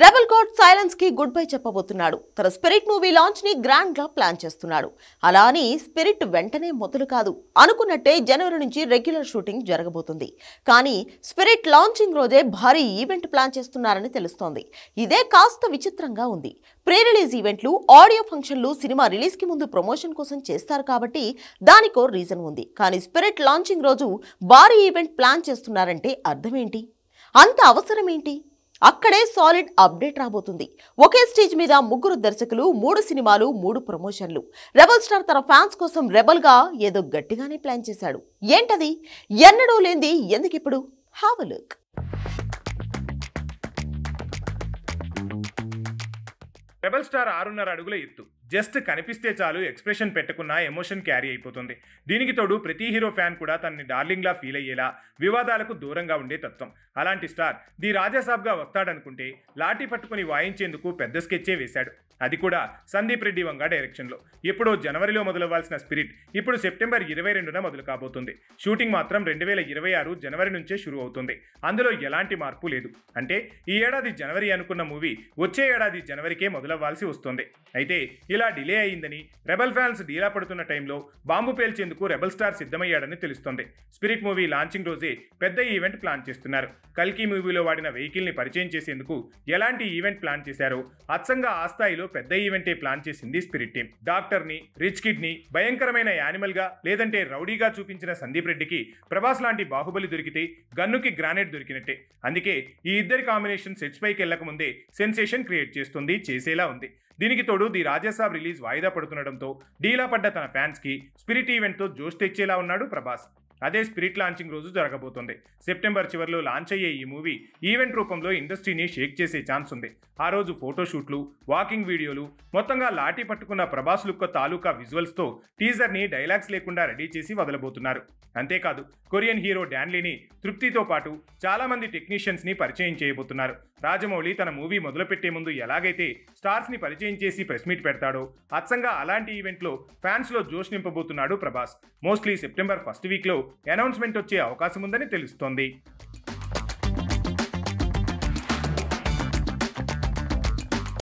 Rebel God silence కి good bye చెప్పబోతున్నాడు. తన spirit movie launch ని గ్రాండ్ గా ప్లాన్ చేస్తున్నాడు. అలా అని స్పిరిట్ వెంటనే మొదలు కాదు. అనుకున్నట్టే జనవరి నుంచి రెగ్యులర్ షూటింగ్ జరగబోతుంది. కానీ స్పిరిట్ లాంచింగ్ రోజే భారీ ఈవెంట్ ప్లాన్ చేస్తున్నారని తెలుస్తోంది. ఇదే కాస్త విచిత్రంగా ఉంది. ప్రీ రిలీజ్ ఈవెంట్లు, ఆడియో ఫంక్షన్లు సినిమా రిలీజ్ కి ముందు ప్రమోషన్ కోసం చేస్తారు కాబట్టి దానికో రీజన్ ఉంది. కానీ స్పిరిట్ లాంచింగ్ రోజు భారీ ఈవెంట్ ప్లాన్ చేస్తున్నారంటే అర్థమేంటి? అంత అవసరం ఏంటి? అక్కడే సాలిడ్ అప్డేట్ రాబోతుంది. ఒకే స్టేజ్ మీద ముగ్గురు దర్శకులు, 3 సినిమాలు, 3 ప్రమోషన్లు. రెబల్ స్టార్ తన ఫ్యాన్స్ కోసం రెబల్ గా ఏదో గట్టిగానే ప్లాన్ చేశాడు. ఏంటది? ఎన్నడూ లేంది ఎందుకిప్పుడు? Have a look. Rebel star 6.5 అడుగుల ఎత్తు. జస్ట్ కనిపిస్తే చాలు ఎక్స్ప్రెషన్ పెట్టకున్న ఎమోషన్ క్యారీ అయిపోతుంది. దీనికి తోడు ప్రతి హీరో ఫ్యాన్ కూడా తనని డార్లింగ్లా ఫీల్ అయ్యేలా వివాదాలకు దూరంగా ఉండే తత్వం. అలాంటి స్టార్ ది రాజాసాబ్గా వస్తాడనుకుంటే లాఠీ పట్టుకుని వాయించేందుకు పెద్ద స్కెచ్చే వేశాడు. అది కూడా సందీప్ రెడ్డి వంగ డైరెక్షన్లో. ఎప్పుడో జనవరిలో మొదలవ్వాల్సిన స్పిరిట్ ఇప్పుడు సెప్టెంబర్ 22న మొదలు కాబోతుంది. షూటింగ్ మాత్రం 2026 జనవరి నుంచే షురూ అవుతుంది. అందులో ఎలాంటి మార్పు లేదు. అంటే ఈ ఏడాది జనవరి అనుకున్న మూవీ వచ్చే ఏడాది జనవరికే మొదలవ్వాల్సి వస్తుంది. అయితే ఇలా డిలే అయిందని, రెబల్ ఫ్యాన్స్ డీలా పడుతున్న టైంలో బాంబు పేల్చేందుకు రెబల్ స్టార్ సిద్ధమయ్యాడని తెలుస్తోంది. స్పిరిట్ మూవీ లాంచింగ్ రోజే పెద్ద ఈవెంట్ ప్లాన్ చేస్తున్నారు. కల్కి మూవీలో వాడిన వెహికల్ని పరిచయం చేసేందుకు ఎలాంటి ఈవెంట్ ప్లాన్ చేశారో అచ్చంగా ఆ స్థాయిలో పెద్ద ఈవెంటే ప్లాన్ చేసింది స్పిరిట్ టీమ్. డాక్టర్ని, రిచ్ కిడ్ని భయంకరమైన యానిమల్ గా లేదంటే రౌడీగా చూపించిన సందీప్ రెడ్డికి ప్రభాస్ లాంటి బాహుబలి దొరికితే గన్నుకి గ్రానైట్ దొరికినట్టే. అందుకే ఈ ఇద్దరి కాంబినేషన్ సెట్స్ పైకి వెళ్లక ముందే సెన్సేషన్ క్రియేట్ చేస్తుంది, చేసేలా ఉంది. దీనికి తోడు ది రాజాసాబ్ రిలీజ్ వాయిదా పడుతుండటంతో డీలా పడ్డ తన ఫ్యాన్స్ కి స్పిరిట్ ఈవెంట్ తో జోష్ తెచ్చేలా ఉన్నాడు ప్రభాస్. అదే స్పిరిట్ లాంచింగ్ రోజు జరగబోతుంది. సెప్టెంబర్ చివరిలో లాంచ్ అయ్యే ఈ మూవీ ఈవెంట్ రూపంలో ఇండస్ట్రీని షేక్ చేసే ఛాన్స్ ఉంది. ఆ రోజు ఫోటోషూట్లు, వాకింగ్ వీడియోలు, మొత్తంగా లాఠీ పట్టుకున్న ప్రభాస్ లుక్ తాలూకా విజువల్స్తో టీజర్ని డైలాగ్స్ లేకుండా రెడీ చేసి వదలబోతున్నారు. అంతేకాదు కొరియన్ హీరో డాన్లీని, తృప్తితో పాటు చాలా మంది టెక్నీషియన్స్ని పరిచయం చేయబోతున్నారు. రాజమౌళి తన మూవీ మొదలుపెట్టే ముందు ఎలాగైతే స్టార్స్ని పరిచయం చేసి ప్రెస్ మీట్ పెడతాడో అచ్చంగా అలాంటి ఈవెంట్లో ఫ్యాన్స్లో జోష్ నింపబోతున్నాడు ప్రభాస్. మోస్ట్లీ సెప్టెంబర్ 1st వీక్లో అనౌన్స్మెంట్ వచ్చే అవకాశం ఉందని తెలుస్తోంది.